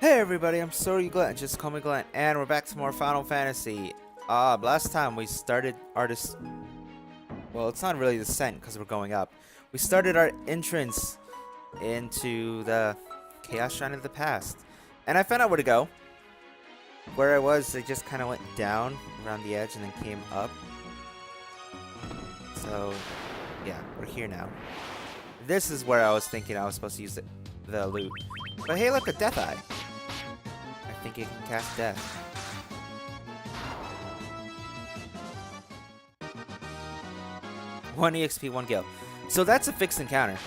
Hey everybody, I'm sorry Glenn, just call me Glenn, and we're back to more Final Fantasy. Last time we started well, it's not really descent because we're going up. We started our entrance into the Chaos Shrine of the Past, and I found out where to go. Where I was, I just kind of went down around the edge and then came up. So, yeah, we're here now. This is where I was thinking I was supposed to use the loot. But hey, look, a Death Eye. I think it can cast death. One EXP, one gil. So that's a fixed encounter.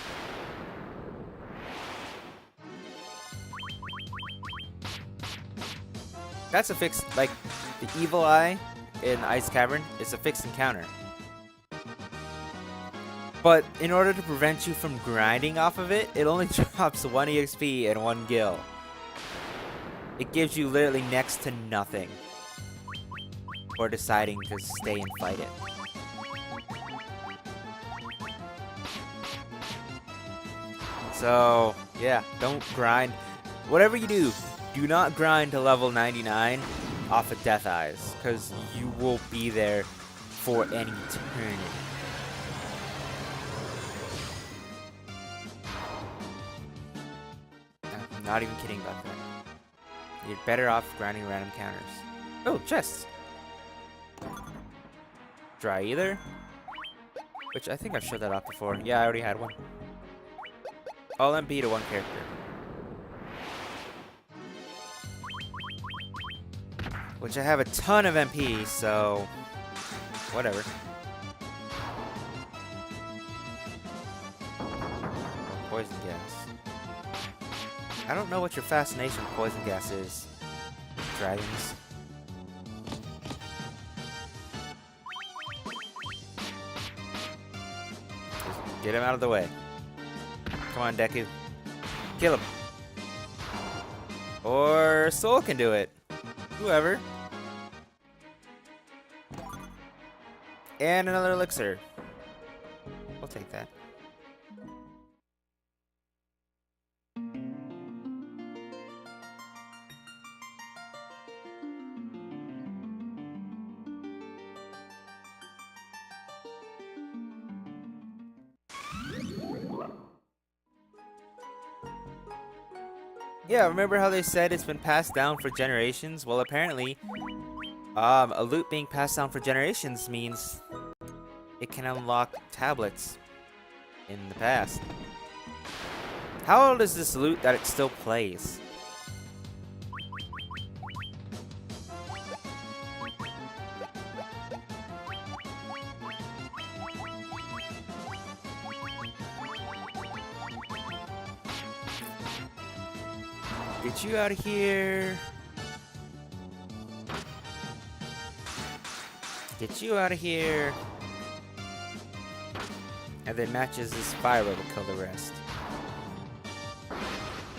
That's a fixed, like, the Evil Eye in Ice Cavern is a fixed encounter. But in order to prevent you from grinding off of it, it only drops 1 EXP and 1 gil. It gives you literally next to nothing for deciding to stay and fight it. So, yeah, don't grind. Whatever you do, do not grind to level 99 off of Death Eyes, because you will be there for an eternity. I'm not even kidding about that. You're better off grinding random counters. Oh, chests! Dry Ether? Which I think I've showed that off before. Yeah, I already had one. All MP to one character. Which I have a ton of MP, so... whatever. Poison gas. I don't know what your fascination with poison gas is. Dragons. Just get him out of the way. Come on, Deku. Kill him. Or Soul can do it. Whoever. And another elixir. We'll take that. Yeah, remember how they said it's been passed down for generations? Well, apparently, a loot being passed down for generations means it can unlock tablets in the past. How old is this loot that it still plays? Get you out of here. Get you out of here. And then matches this fire will kill the rest.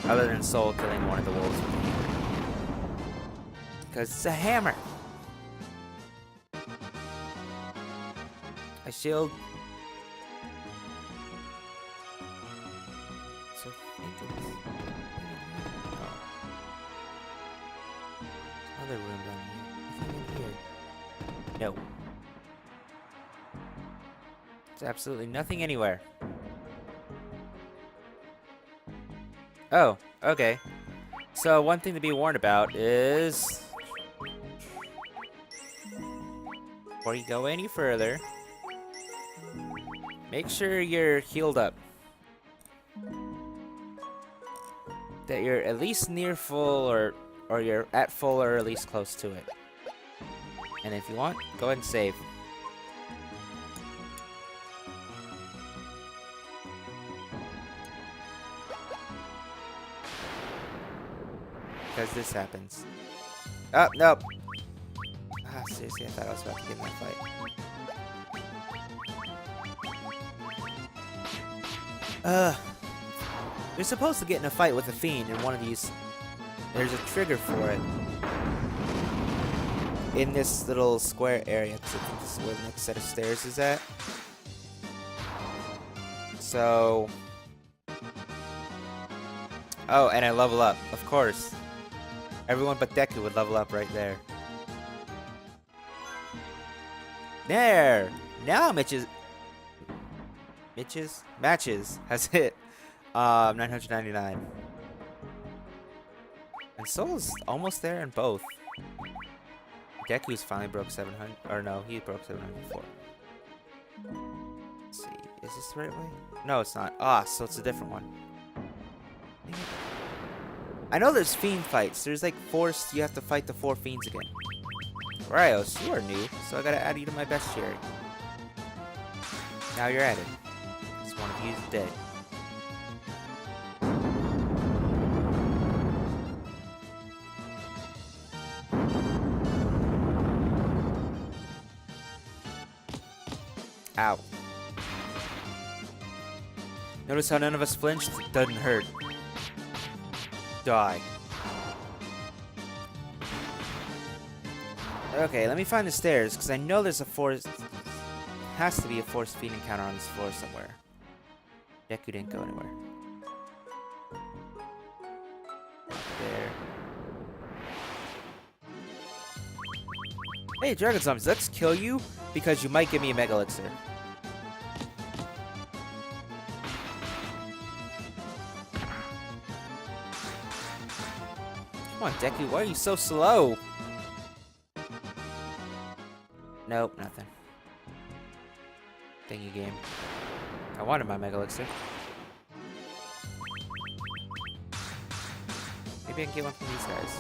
Other than Soul killing one of the wolves with a hammer. Because it's a hammer. A shield. So other room down here. Nothing in here. No. There's absolutely nothing anywhere. Oh, okay. So one thing to be warned about is... before you go any further, make sure you're healed up. That you're at least near full or you're at full or at least close to it. And if you want, go ahead and save. Because this happens. Oh, nope. Ah, seriously, I thought I was about to get in that fight. You're supposed to get in a fight with a fiend in one of these. There's a trigger for it. In this little square area, because I think this is where the next set of stairs is at. So... oh, and I level up, of course. Everyone but Deku would level up right there. There! Now Matches has hit 999. And Soul's almost there in both. Deku's finally broke 700. Or no, he broke 704. Let's see. Is this the right way? No, it's not. Ah, so it's a different one. I know there's fiend fights. There's like you have to fight the 4 fiends again. Rios, you are new, so I gotta add you to my best cherry. Now you're added. It's one of you's dead. Ow. Notice how none of us flinched? It doesn't hurt. Die. Okay, let me find the stairs, because I know there's a force... has to be a force fiend encounter on this floor somewhere. Deku didn't go anywhere. There. Hey, Dragon Zombies, let's kill you, because you might give me a Mega Elixir. Come on, Deku, why are you so slow? Nope, nothing. Thank you, game. I wanted my Mega Elixir. Maybe I can get one from these guys.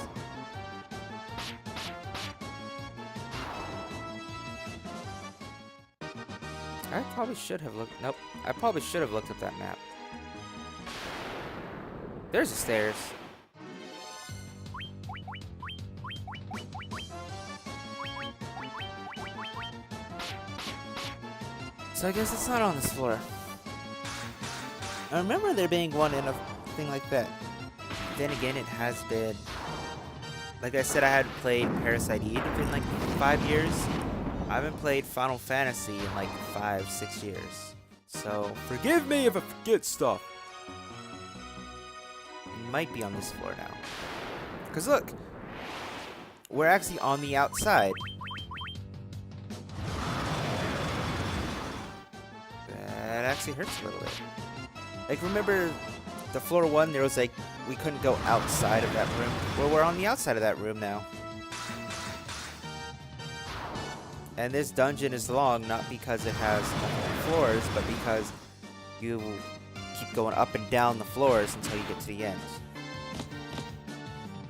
I probably should have looked... Nope. I probably should have looked up that map. There's the stairs. So I guess it's not on this floor. I remember there being one in a thing like that. Then again, it has been... Like I said, I hadn't played Parasite Eve in like 5 years. I haven't played Final Fantasy in like 5-6 years. So, forgive me if I forget stuff. It might be on this floor now. Because look, we're actually on the outside. That actually hurts a little bit. Like, remember the floor 1, there was like, we couldn't go outside of that room. Well, we're on the outside of that room now. And this dungeon is long, not because it has multiple floors, but because you keep going up and down the floors until you get to the end.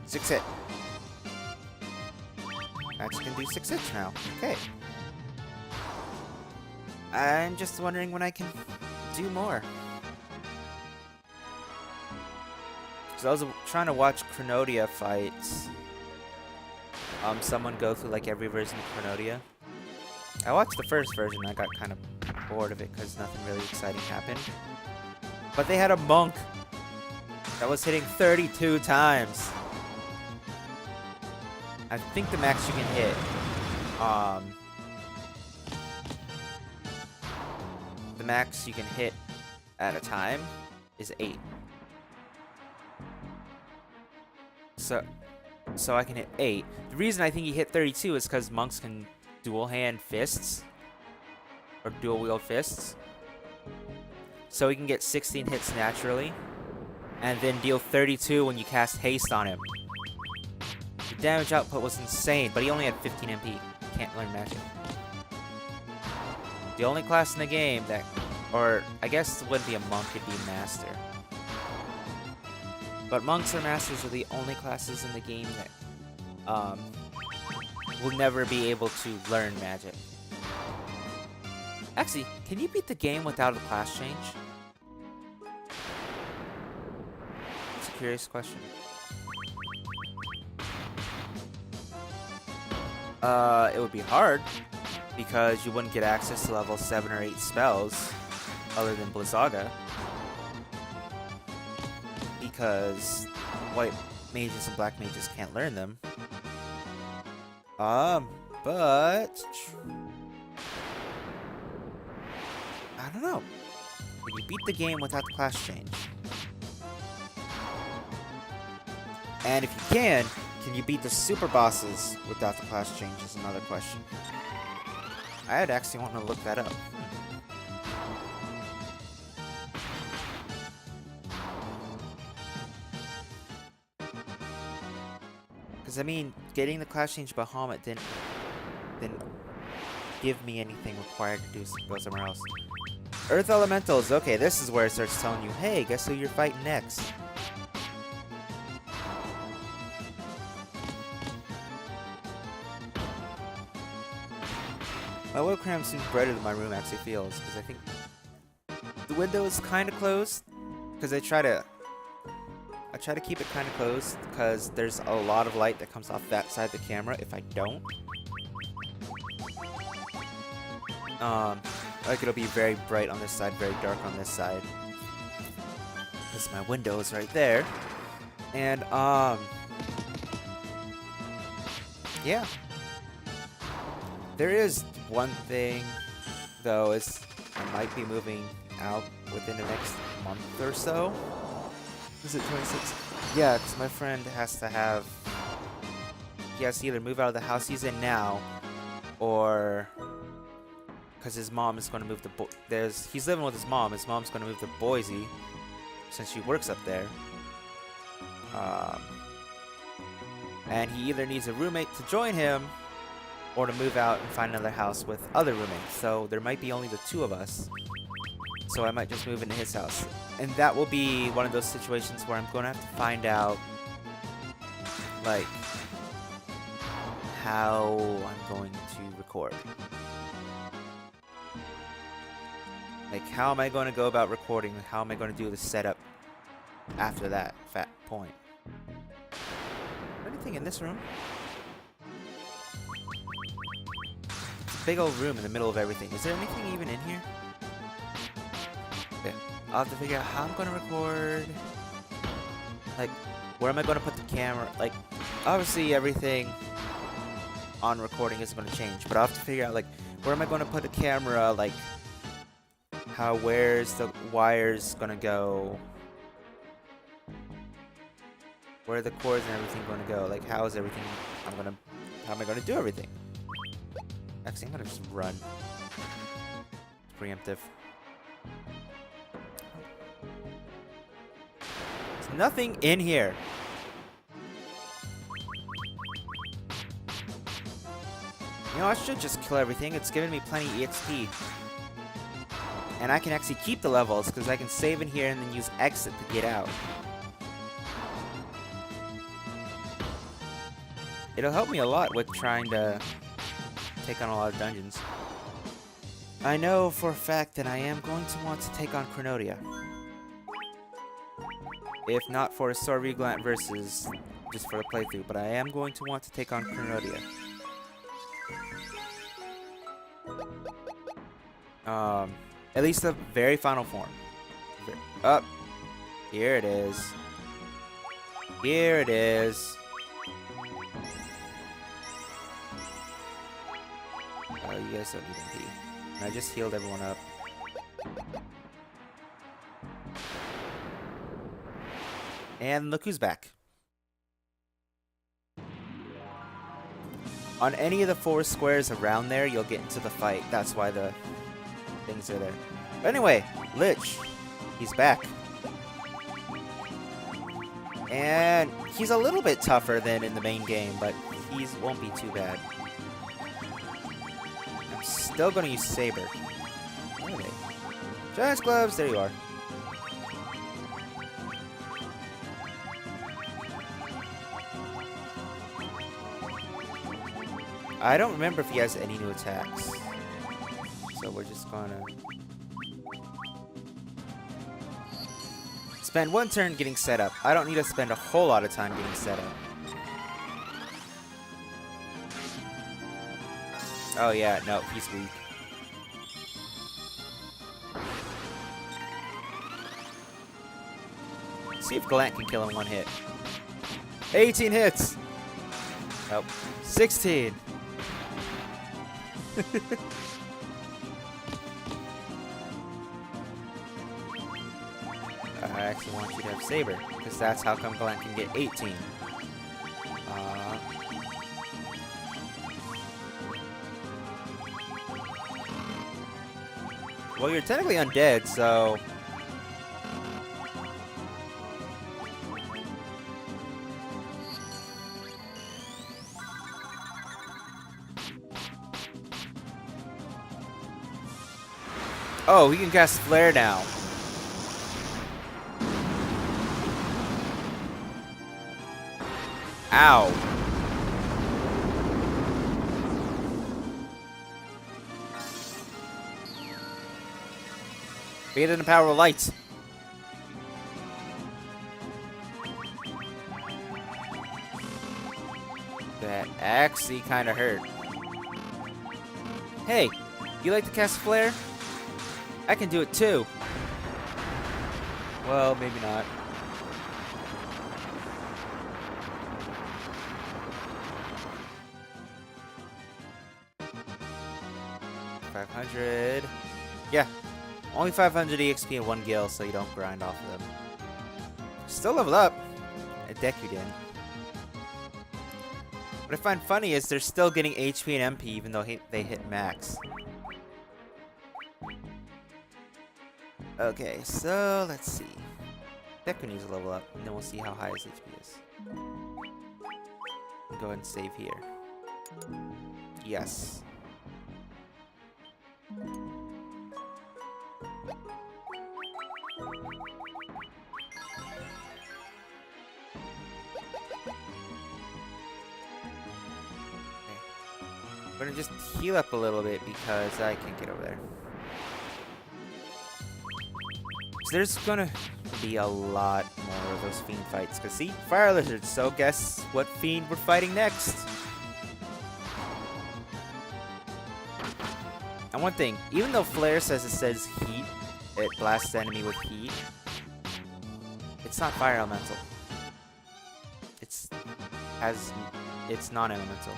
6 hit. Actually can do 6 hits now. Okay. I'm just wondering when I can do more. So I was trying to watch Chronodia fights. Someone go through like every version of Chronodia. I watched the first version and I got kind of bored of it because nothing really exciting happened. But they had a monk that was hitting 32 times. I think the max you can hit, the max you can hit at a time is 8. So I can hit 8. The reason I think he hit 32 is because monks can dual hand fists or dual wield fists. So he can get 16 hits naturally and then deal 32 when you cast haste on him. The damage output was insane, but he only had 15 MP. Can't learn magic. The only class in the game that, or I guess it wouldn't be a monk, it'd be a master. But monks or masters are the only classes in the game that will never be able to learn magic. Actually, can you beat the game without a class change? It's a curious question. It would be hard, because you wouldn't get access to level 7 or 8 spells, other than Blizzaga. Because white mages and black mages can't learn them. But I don't know. Can you beat the game without the class change? And if you can Can you beat the super bosses without the class change is another question. I'd actually want to look that up. Because, I mean, getting the class change Bahamut didn't give me anything required to go somewhere else. Earth Elementals. Okay, this is where it starts telling you, hey, guess who you're fighting next? My webcam seems brighter than my room actually feels, because I think the window is kind of closed. Because I try to keep it kind of closed, because there's a lot of light that comes off that side of the camera if I don't. Like it'll be very bright on this side, very dark on this side. Because my window is right there. And, yeah. There is one thing, though, is I might be moving out within the next month or so. Is it 26? Yeah, because my friend has to have... He has to either move out of the house he's in now, or... Because his mom is going to move to... He's living with his mom. His mom's going to move to Boise, since she works up there. And he either needs a roommate to join him, or to move out and find another house with other roommates. So there might be only the two of us. So I might just move into his house. And that will be one of those situations where I'm going to have to find out, like, how I'm going to record. Like, how am I going to go about recording? How am I going to do the setup after that point? Anything in this room? Big old room in the middle of everything. Is there anything even in here? Okay. I'll have to figure out how I'm going to record. Like, where am I going to put the camera? Like, obviously everything on recording isn't going to change, but I'll have to figure out, like, where am I going to put the camera? Like, where's the wires going to go? Where are the cords and everything going to go? Like, how is everything? How am I going to do everything? Actually, I'm gonna just run. It's preemptive. There's nothing in here. You know, I should just kill everything. It's giving me plenty EXP. And I can actually keep the levels, because I can save in here and then use exit to get out. It'll help me a lot with trying to take on a lot of dungeons. I know for a fact that I am going to want to take on Chronodia. If not for a Sword Reglant versus just for the playthrough, but I am going to want to take on Chronodia. At least the very final form. Up. Here it is. Here it is. Oh, you guys don't need MP. And I just healed everyone up. And look who's back. On any of the 4 squares around there, you'll get into the fight. That's why the things are there. But anyway, Lich. He's back. And he's a little bit tougher than in the main game, but he won't be too bad. I'm still going to use Saber. Where are they? Giant's Gloves, there you are. I don't remember if he has any new attacks. So we're just gonna spend 1 turn getting set up. I don't need to spend a whole lot of time getting set up. Oh yeah, no, he's weak. See if Gallant can kill him in 1 hit. 18 hits! Nope. 16! I actually want you to have Saber, because that's how come Gallant can get 18. Well, you're technically undead, so... Oh, he can cast Flare now. Ow. Beat in the power of light. That actually kind of hurt. Hey, you like to cast Flare? I can do it too. Well, maybe not. $500. Yeah. Only 500 EXP and 1 gil, so you don't grind off of them. Still leveled up. A deck you didn't. What I find funny is they're still getting HP and MP even though they hit max. Okay, so let's see. Deku needs to level up, and then we'll see how high his HP is. Go ahead and save here. Yes. I'm gonna just heal up a little bit because I can't get over there. So there's gonna be a lot more of those fiend fights. Cause see, fire lizards. So guess what fiend we're fighting next? And one thing, even though Flare says heat, it blasts the enemy with heat. It's not fire elemental. It's non-elemental.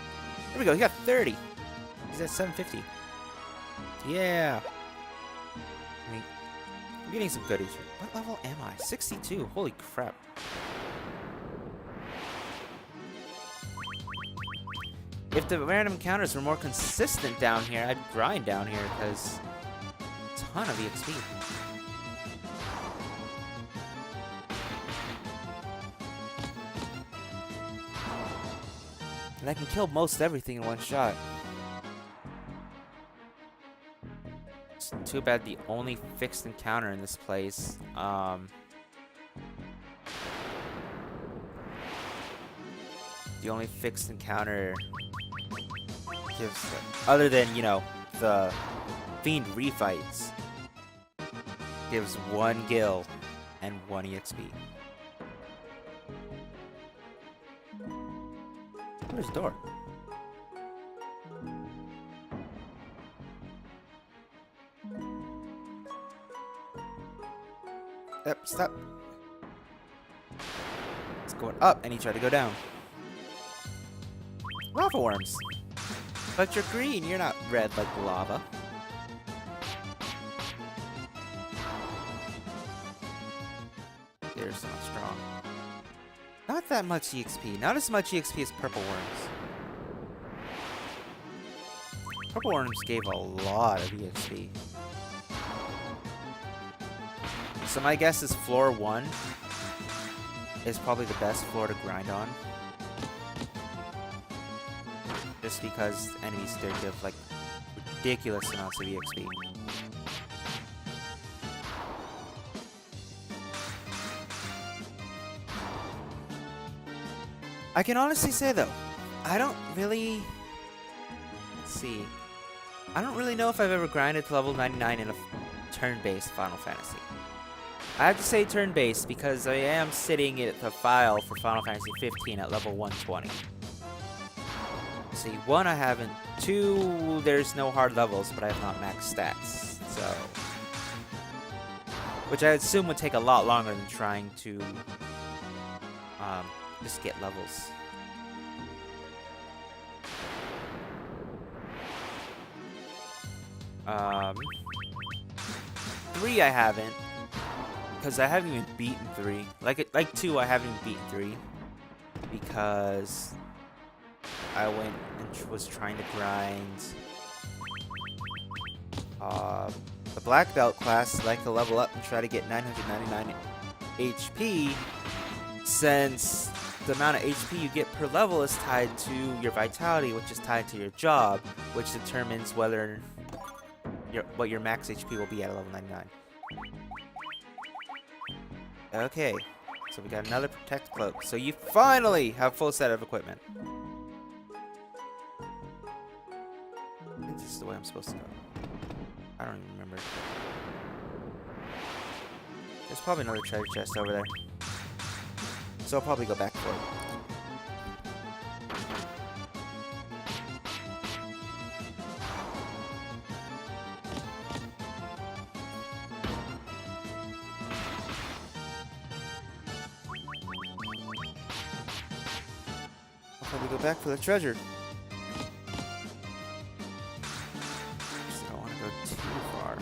There we go. He got 30. He's at 750. Yeah. I mean, I'm getting some goodies. What level am I? 62. Holy crap. If the random encounters were more consistent down here, I'd grind down here because a ton of EXP. And I can kill most everything in one shot. It's too bad the only fixed encounter in this place, the only fixed encounter gives, other than, you know, the Fiend refights, gives 1 gil and 1 EXP. There's a door. Yep, stop. It's going up, and he tried to go down. Lava worms. But you're green, you're not red like lava. They're so strong. Not that much EXP. Not as much EXP as purple worms. Purple worms gave a lot of EXP. So my guess is floor 1 is probably the best floor to grind on. Just because enemies there give like ridiculous amounts of EXP. I can honestly say though, I don't really... Let's see. I don't really know if I've ever grinded to level 99 in a turn-based Final Fantasy. I have to say turn-based because I am sitting at the file for Final Fantasy 15 at level 120. See, 1 I haven't. 2, there's no hard levels, but I have not maxed stats. So... which I assume would take a lot longer than trying to... just get levels. Three I haven't, because I haven't even beaten 3. Like 2, I haven't even beaten 3 because I went and was trying to grind the black belt class like to level up and try to get 999 HP, since the amount of HP you get per level is tied to your vitality, which is tied to your job, which determines whether what your max HP will be at level 99. Okay, so we got another protect cloak. So you finally have full set of equipment. I think this is the way I'm supposed to go. I don't even remember. There's probably another treasure chest over there. So I'll probably go back for it. I'll probably go back for the treasure. Just don't want to go too far.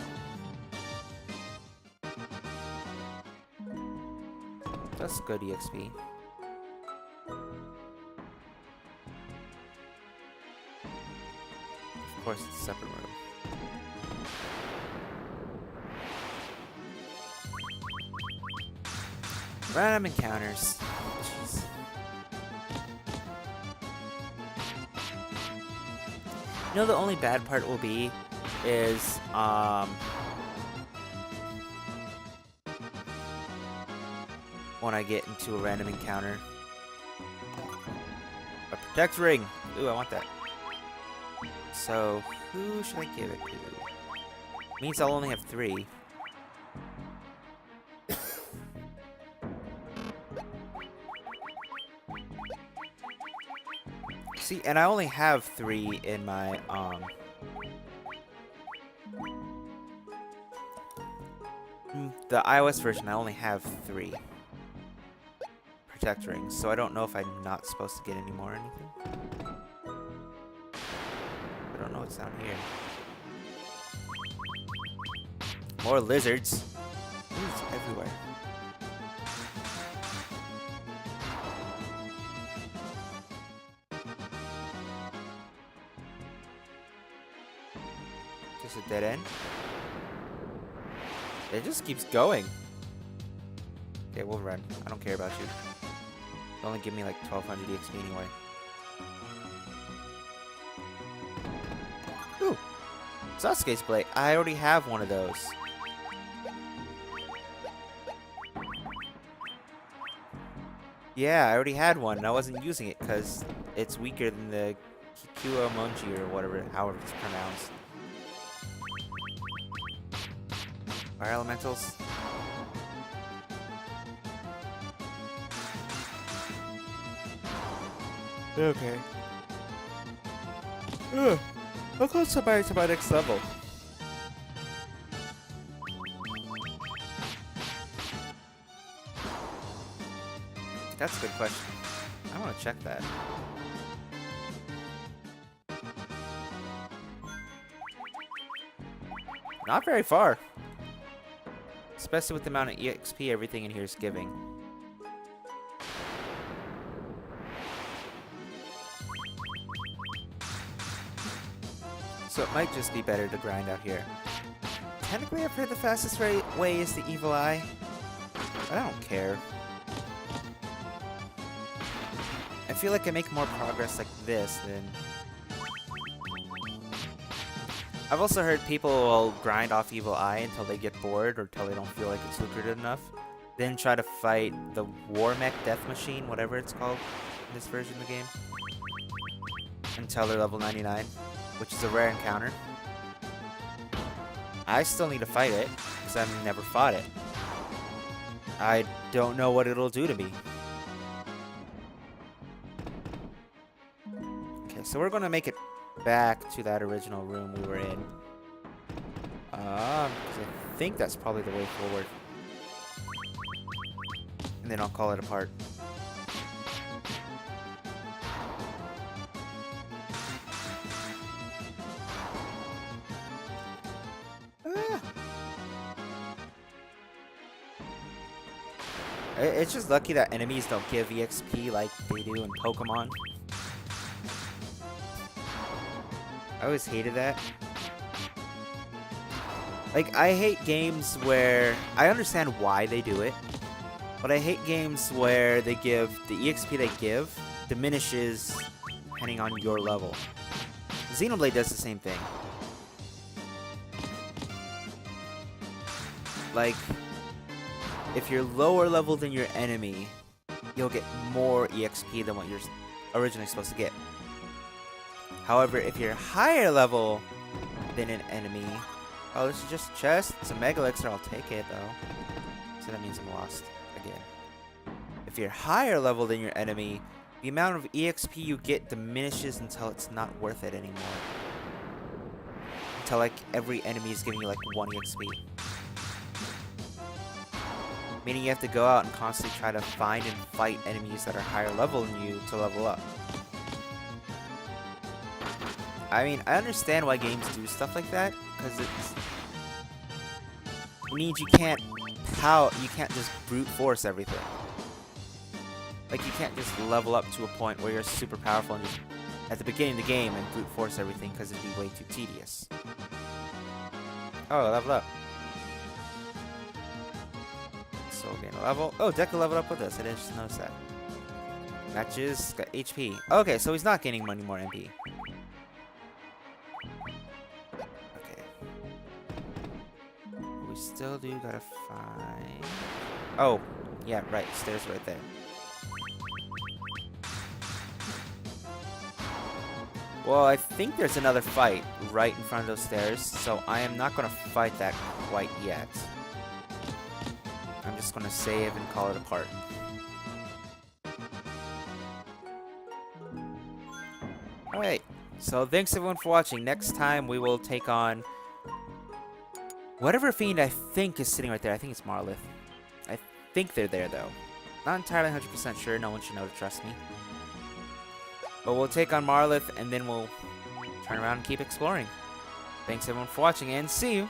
That's good EXP. Of course, it's a separate room. Random encounters. Jeez. You know, the only bad part will be is when I get into a random encounter. A protect ring. Ooh, I want that. So, who should I give it to? Means I'll only have 3. See, and I only have 3 in my, the iOS version, I only have 3 protect rings, so I don't know if I'm not supposed to get any more or anything. I don't know what's down here. More lizards. Lizards everywhere. Just a dead end? It just keeps going. Okay, we'll run. I don't care about you. It'll only give me like 1200 EXP anyway. Ooh! Sasuke's blade. I already have one of those. Yeah, I already had one and I wasn't using it because it's weaker than the Kikuomonji or whatever, however it's pronounced. Fire elementals. Okay. Ugh. How close am I to my next level? That's a good question. I want to check that. Not very far. Especially with the amount of EXP everything in here is giving. So it might just be better to grind out here. Technically, I've heard the fastest way is the evil eye. But I don't care. I feel like I make more progress like this than... I've also heard people will grind off evil eye until they get bored or until they don't feel like it's lucrative enough. Then try to fight the War Mech Death Machine, whatever it's called in this version of the game. Until they're level 99, which is a rare encounter. I still need to fight it, because I've never fought it. I don't know what it'll do to me. Okay, so we're going to make it back to that original room we were in. Because I think that's probably the way forward. And then I'll call it apart. It's just lucky that enemies don't give EXP like they do in Pokemon. I always hated that. Like, I hate games where... I understand why they do it, but I hate games where they give... the EXP they give diminishes depending on your level. Xenoblade does the same thing. Like, if you're lower level than your enemy, you'll get more EXP than what you're originally supposed to get. However, if you're higher level than an enemy... Oh, this is just a chest. It's a Mega Elixir. I'll take it, though. So that means I'm lost again. If you're higher level than your enemy, the amount of EXP you get diminishes until it's not worth it anymore. Until, like, every enemy is giving you, like, 1 EXP. Meaning you have to go out and constantly try to find and fight enemies that are higher level than you to level up. I mean, I understand why games do stuff like that, because it means you can't just brute force everything. Like, you can't just level up to a point where you're super powerful and just at the beginning of the game and brute force everything, because it'd be way too tedious. Oh, level up. So we'll gain a level. Oh, Deku leveled up with us. I didn't just notice that. Matches, got HP. Okay, so he's not gaining any more MP. Still do gotta find... Oh, yeah, right. Stairs right there. Well, I think there's another fight right in front of those stairs, so I am not gonna fight that quite yet. I'm just gonna save and call it a part. Alright, so thanks everyone for watching. Next time we will take on... whatever fiend I think is sitting right there. I think it's Marlith. I think they're there, though. Not entirely 100% sure. No one should know to trust me. But we'll take on Marlith, and then we'll turn around and keep exploring. Thanks, everyone, for watching, and see you!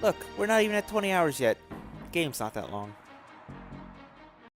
Look, we're not even at 20 hours yet. The game's not that long.